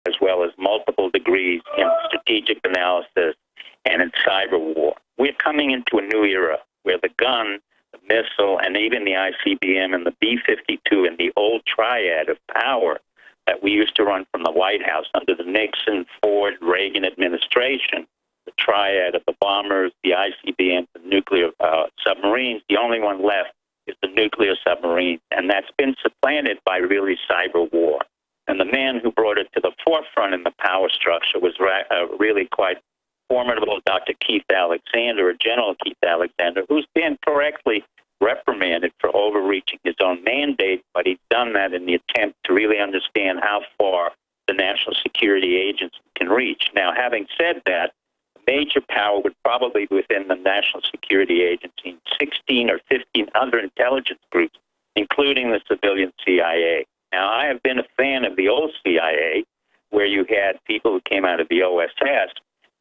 as well as multiple degrees in strategic analysis and in cyber war. We're coming into a new era where the gun, the missile, and even the ICBM and the B-52 and the old triad of power that we used to run from the White House under the Nixon, Ford, Reagan administration, the triad of the bombers, the ICBMs, the nuclear submarines, the only one left is the nuclear submarine, and that's been supplanted by really cyber war. And the man who brought it to the forefront in the power structure was really quite formidable, Dr. Keith Alexander, or General Keith Alexander, who's been correctly reprimanded for overreaching his own mandate, but he's done that in the attempt to really understand how far the National Security Agency can reach. Now, having said that, major power would probably be within the National Security Agency, 16 or 15 other intelligence groups, including the civilian CIA. Now, I have been a fan of the old CIA, where you had people who came out of the OSS,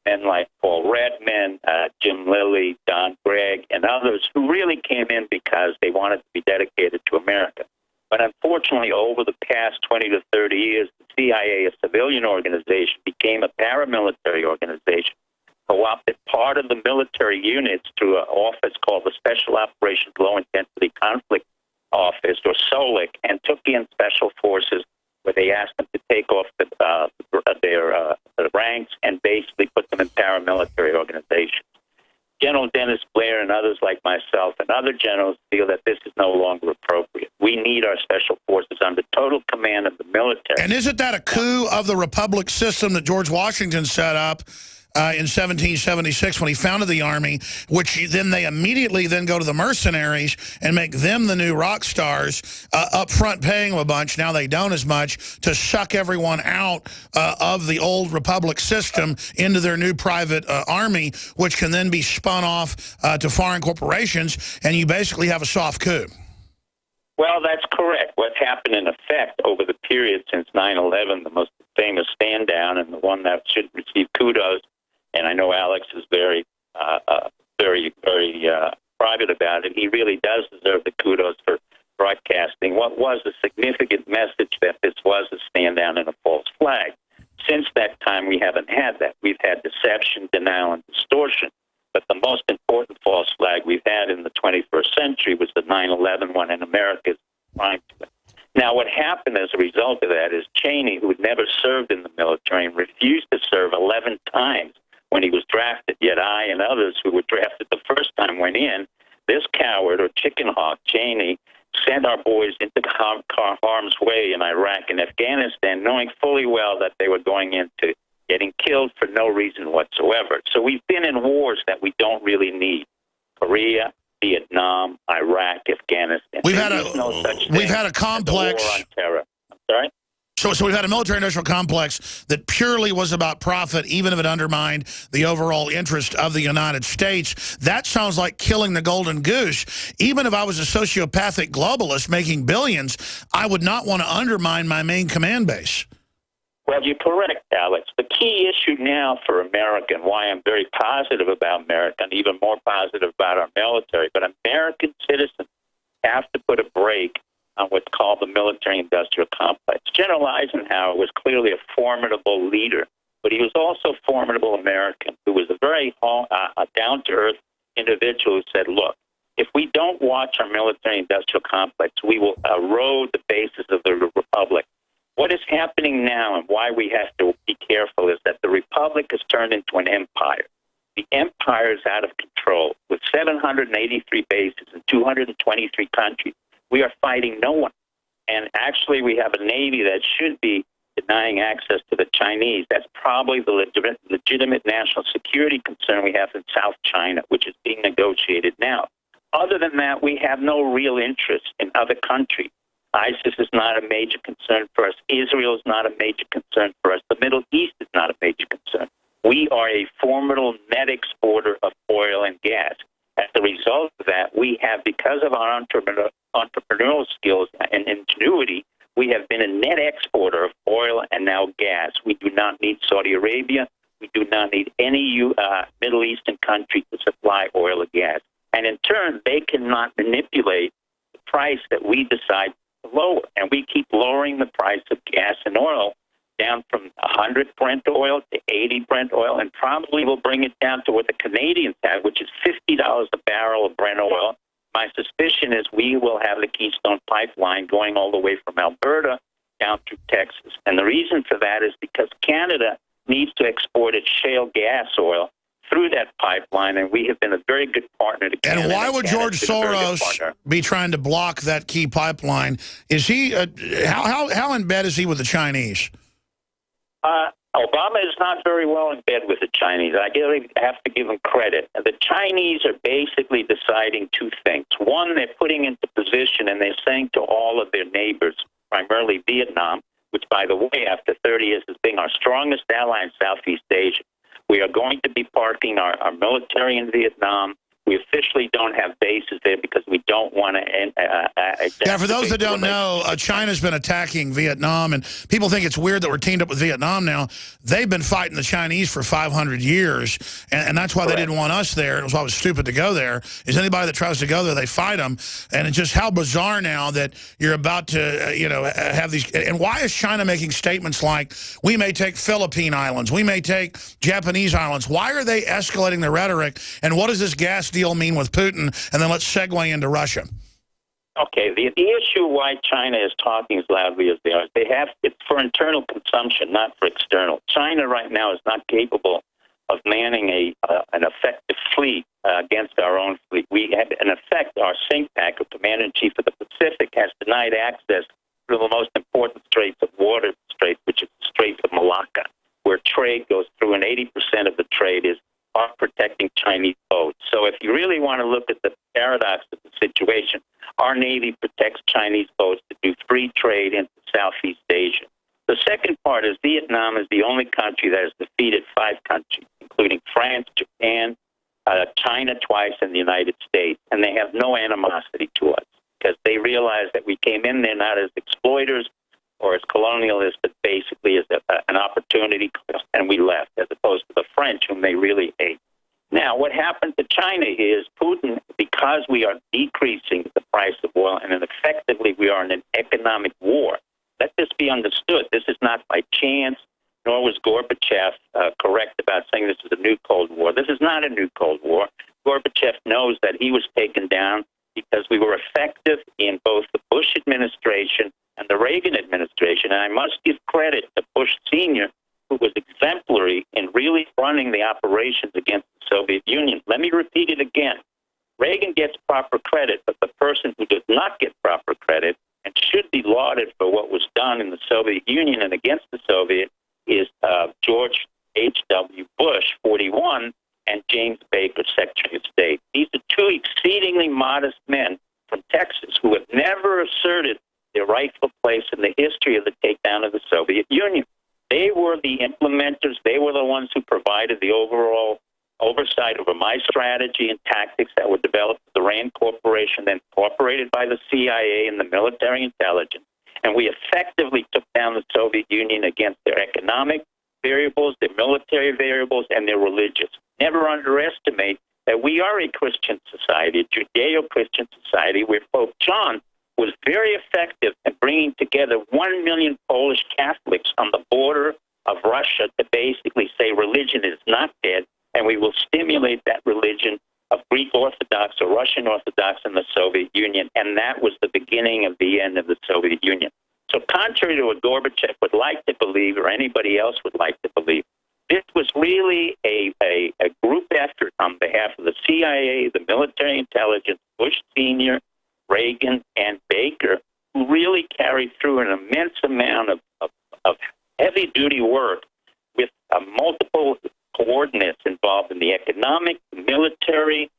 men like Paul Redman, Jim Lilly, Don Gregg, and others who really came in because they wanted to be dedicated to America. But unfortunately, over the past 20 to 30 years, the CIA, a civilian organization, became a paramilitary organization, co-opted part of the military units through an office called the Special Operations Low Intensity Conflict Office, or SOLIC, and took in special forces where they asked them to take off their ranks and basically put them in paramilitary organizations. General Dennis Blair and others like myself and other generals feel that this is no longer appropriate. We need our special forces under total command of the military. And isn't that a coup of the republic system that George Washington set up in 1776 when he founded the Army, which then they immediately then go to the mercenaries and make them the new rock stars, up front paying them a bunch, now they don't as much, to suck everyone out of the old republic system into their new private army, which can then be spun off to foreign corporations, and you basically have a soft coup. Well, that's correct. What's happened in effect over the period since 9/11, the most famous stand down and the one that should receive kudos, and I know Alex is very private about it. He really does deserve the kudos for broadcasting what was a significant message that this was a stand down and a false flag. Since that time, we haven't had that. We've had deception, denial, and distortion. But the most important false flag we've had in the 21st century was the 9/11 one, in America's crime. Now, what happened as a result of that is Cheney, who had never served in the military and refused to serve 11 times when he was drafted, yet I and others who were drafted the first time went in, this coward or chicken hawk, Cheney, sent our boys into harm's way in Iraq and Afghanistan, knowing fully well that they were going into getting killed for no reason whatsoever. So we've been in wars that we don't really need. Korea, Vietnam, Iraq, Afghanistan. We've had a complex war on terror. I'm sorry? So we've had a military-industrial complex that purely was about profit, even if it undermined the overall interest of the United States. That sounds like killing the golden goose. Even if I was a sociopathic globalist making billions, I would not want to undermine my main command base. Well, you're correct, Alex. The key issue now for America, and why I'm very positive about America and even more positive about our military, but American citizens have to put a brake on what's called the military-industrial complex. General Eisenhower was clearly a formidable leader, but he was also a formidable American who was a very down-to-earth individual who said, look, if we don't watch our military-industrial complex, we will erode the basis of the republic. What is happening now and why we have to be careful is that the republic has turned into an empire. The empire is out of control. With 783 bases in 223 countries, we are fighting no one. And actually, we have a Navy that should be denying access to the Chinese. That's probably the legitimate national security concern we have in South China, which is being negotiated now. Other than that, we have no real interest in other countries. ISIS is not a major concern for us. Israel is not a major concern for us. The Middle East is not a major concern. We are a formidable net exporter of oil and gas. As a result of that, we have, because of our entrepreneurial skills and ingenuity, we have been a net exporter of oil and now gas. We do not need Saudi Arabia. We do not need any Middle Eastern country to supply oil or gas. And in turn, they cannot manipulate the price that we decide to lower. And we keep lowering the price of gas and oil down from 100 Brent oil to 80 Brent oil, and probably will bring it down to what the Canadians have, which is $50 a barrel of Brent oil. My suspicion is we will have the Keystone Pipeline going all the way from Alberta down through Texas. And the reason for that is because Canada needs to export its shale gas oil through that pipeline, and we have been a very good partner to Canada. And why would George Soros be trying to block that key pipeline? Is he how in bed is he with the Chinese? Obama is not very well in bed with the Chinese. I really have to give him credit. The Chinese are basically deciding two things. One, they're putting into position, and they're saying to all of their neighbors, primarily Vietnam, which, by the way, after 30 years has been our strongest ally in Southeast Asia, we are going to be parking our military in Vietnam. We officially don't have bases there because we don't want to... yeah, for those that don't know, China's been attacking Vietnam, and people think it's weird that we're teamed up with Vietnam now. They've been fighting the Chinese for 500 years, and that's why they didn't want us there. It was why it was stupid to go there, is anybody that tries to go there, they fight them. And it's just how bizarre now that you're about to, have these... And why is China making statements like, we may take Philippine islands, we may take Japanese islands? Why are they escalating the rhetoric, and what does this gas deal mean with Putin? And then let's segue into Russia. Okay, the issue why China is talking as loudly as they are, it's for internal consumption, not for external. China right now is not capable of manning an effective fleet against our own fleet. We have, in effect, our CINCPAC, or Commander-in-Chief of the Pacific, has denied access to the most important straits of water straits, which is the Straits of Malacca, where trade goes through, and 80% of the trade is protecting Chinese boats. So if you really want to look at the paradox of the situation, our Navy protects Chinese boats to do free trade into Southeast Asia. The second part is Vietnam is the only country that has defeated 5 countries, including France, Japan, China twice, and the United States. And they have no animosity to us because they realize that we came in there not as exploiters or as colonialists, but basically as an opportunity, and we left, as opposed to the French, whom they really hate. Now, what happened to China is Putin, because we are decreasing the price of oil, and then effectively we are in an economic war. Let this be understood. This is not by chance, nor was Gorbachev correct about saying this is a new Cold War. This is not a new Cold War. Gorbachev knows that he was taken down because we were effective in both the Bush administration and the Reagan administration. And I must give credit to Bush Sr., who was exemplary in really running the operations against the Soviet Union. Let me repeat it again. Reagan gets proper credit, but the person who does not get proper credit and should be lauded for what was done in the Soviet Union and against the Soviet is George H.W. Bush, 41, and James Baker, Secretary of State. These are two exceedingly modest men from Texas who have never asserted their rightful place in the history of the takedown of the Soviet Union. They were the implementers. They were the ones who provided the overall oversight over my strategy and tactics that were developed at the RAND Corporation, then incorporated by the CIA and the military intelligence. And we effectively took down the Soviet Union against their economic variables, their military variables, and their religious. Never underestimate that we are a Christian society, a Judeo-Christian society, where Pope John was very effective at bringing together 1 million Polish Catholics on the border of Russia to basically say religion is not dead, and we will stimulate that religion of Greek Orthodox or Russian Orthodox in the Soviet Union, and that was the beginning of the end of the Soviet Union. So contrary to what Gorbachev would like to believe, or anybody else would like to believe, this was really a group effort on behalf of the CIA, the military intelligence, Bush Sr., Reagan, and Baker, who really carried through an immense amount of heavy-duty work with multiple coordinates involved in the economic, the military,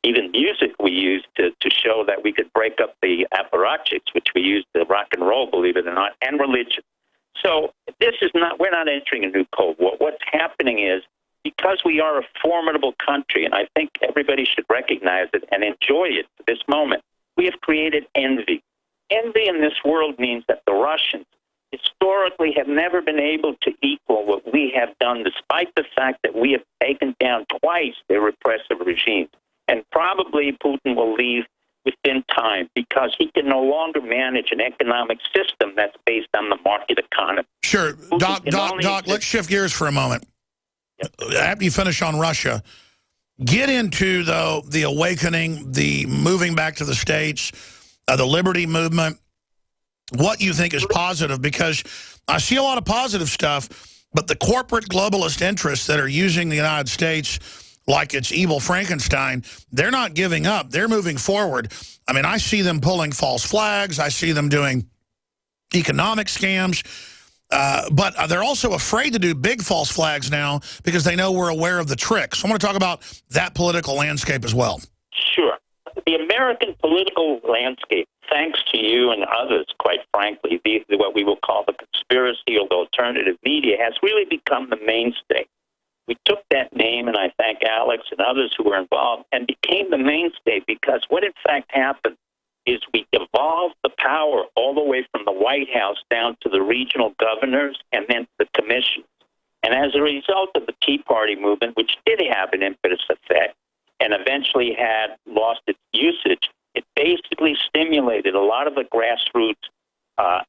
even music we used to show that we could break up the apparatchiks, which we used to rock and roll, believe it or not, and religion. So we're not entering a new Cold War. What's happening is, because we are a formidable country, and I think everybody should recognize it and enjoy it at this moment, we have created envy. Envy in this world means that the Russians historically have never been able to equal what we have done, despite the fact that we have taken down twice their repressive regimes. And probably Putin will leave within time because he can no longer manage an economic system that's based on the market economy. Sure. Doc, let's shift gears for a moment. Yep. After you finish on Russia, get into, though, the awakening, the moving back to the States, the liberty movement, what you think is positive, because I see a lot of positive stuff, but the corporate globalist interests that are using the United States like it's evil Frankenstein, they're not giving up. They're moving forward. I mean, I see them pulling false flags. I see them doing economic scams. But they're also afraid to do big false flags now because they know we're aware of the tricks. So I want to talk about that political landscape as well. Sure. The American political landscape, thanks to you and others, quite frankly, what we will call the conspiracy or the alternative media, has really become the mainstay. We took that name, and I thank Alex and others who were involved, and became the mainstay because what in fact happened is we evolved the power all the way from the White House down to the regional governors and then the commissions. And as a result of the Tea Party movement, which did have an impetus effect and eventually had lost its usage, it basically stimulated a lot of the grassroots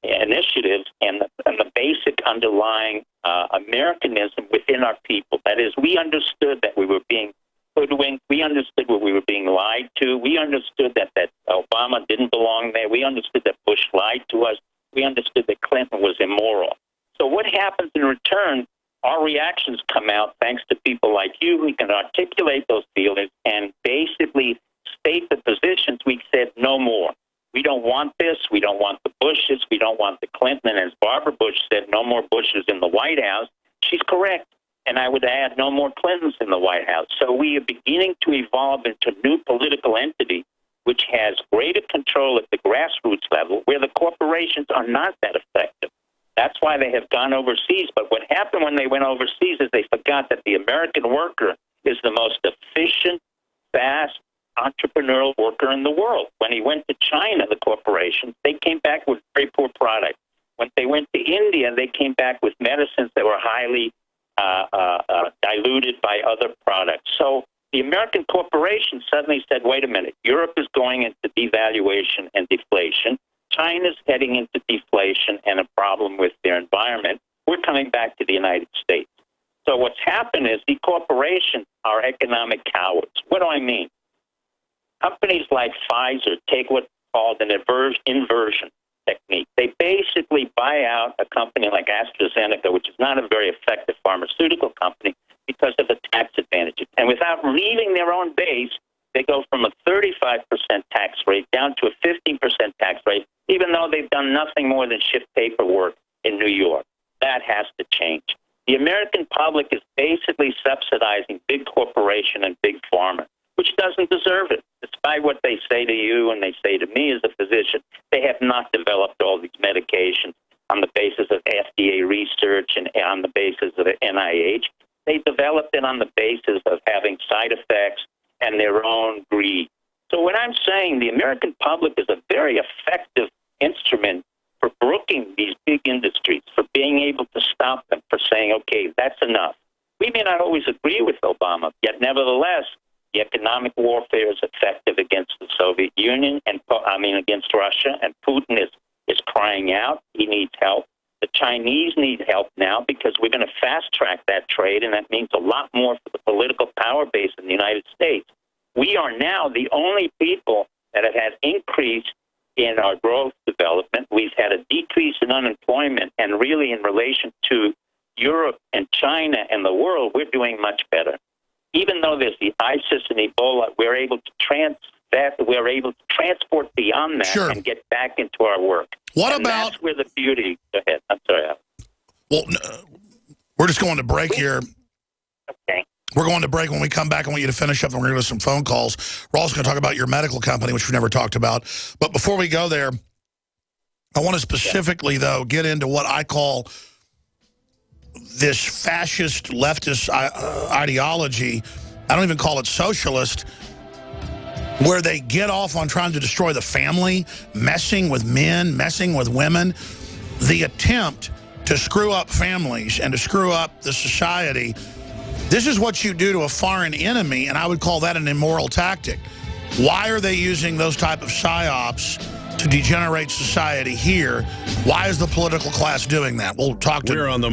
initiatives and the basic underlying Americanism within our people. That is, we understood that we were being hoodwinked. We understood what we were being lied to. We understood that Obama didn't belong there. We understood that Bush lied to us. We understood that Clinton was immoral. So what happens in return, our reactions come out thanks to people like you who can articulate those feelings and basically state the positions. We said no more. We don't want this. We don't want the Bushes. We don't want the Clinton. And as Barbara Bush said, no more Bushes in the White House. She's correct. And I would add no more Clintons in the White House. So we are beginning to evolve into a new political entity which has greater control at the grassroots level where the corporations are not that effective. That's why they have gone overseas. But what happened when they went overseas is they forgot that the American worker is the most efficient, fast, entrepreneurial worker in the world. When he went to China, the corporations, they came back with very poor products. When they went to India, they came back with medicines that were highly diluted by other products. So the American corporation suddenly said, wait a minute, Europe is going into devaluation and deflation. China's heading into deflation and a problem with their environment. We're coming back to the United States. So what's happened is the corporations are economic cowards. What do I mean? Companies like Pfizer take what's called an inversion technique. They basically buy out a company like AstraZeneca, which is not a very effective pharmaceutical company, because of the tax advantages. And without leaving their own base, they go from a 35% tax rate down to a 15% tax rate, even though they've done nothing more than shift paperwork in New York. That has to change. The American public is basically subsidizing big corporation and big pharma, which doesn't deserve it. Despite what they say to you and they say to me as a physician, they have not developed all these medications on the basis of FDA research and on the basis of the NIH. They developed it on the basis of having side effects and their own greed. So what I'm saying, the American public is a very effective instrument for brooking these big industries, for being able to stop them, for saying, okay, that's enough. We may not always agree with Obama, yet nevertheless, the economic warfare is effective against the Soviet Union and against Russia, and Putin is crying out. He needs help. The Chinese need help now because we're going to fast-track that trade, and that means a lot more for the political power base in the United States. We are now the only people that have had increase in our growth development. We've had a decrease in unemployment, and really in relation to Europe and China and the world, we're doing much better. Even though there's the ISIS and Ebola, we're able to transport beyond that Sure. and get back into our work. What and about... That's where the beauty... Go ahead. I'm sorry. Well, we're just going to break here. Okay. We're going to break. When we come back, I want you to finish up, and we're going to do some phone calls. We're also going to talk about your medical company, which we never talked about. But before we go there, I want to specifically, though, get into what I call this fascist leftist ideology. I don't even call it socialist, where they get off on trying to destroy the family, messing with men, messing with women. The attempt to screw up families and to screw up the society. This is what you do to a foreign enemy, and I would call that an immoral tactic. Why are they using those type of psyops to degenerate society here? Why is the political class doing that? We'll talk to... We're on the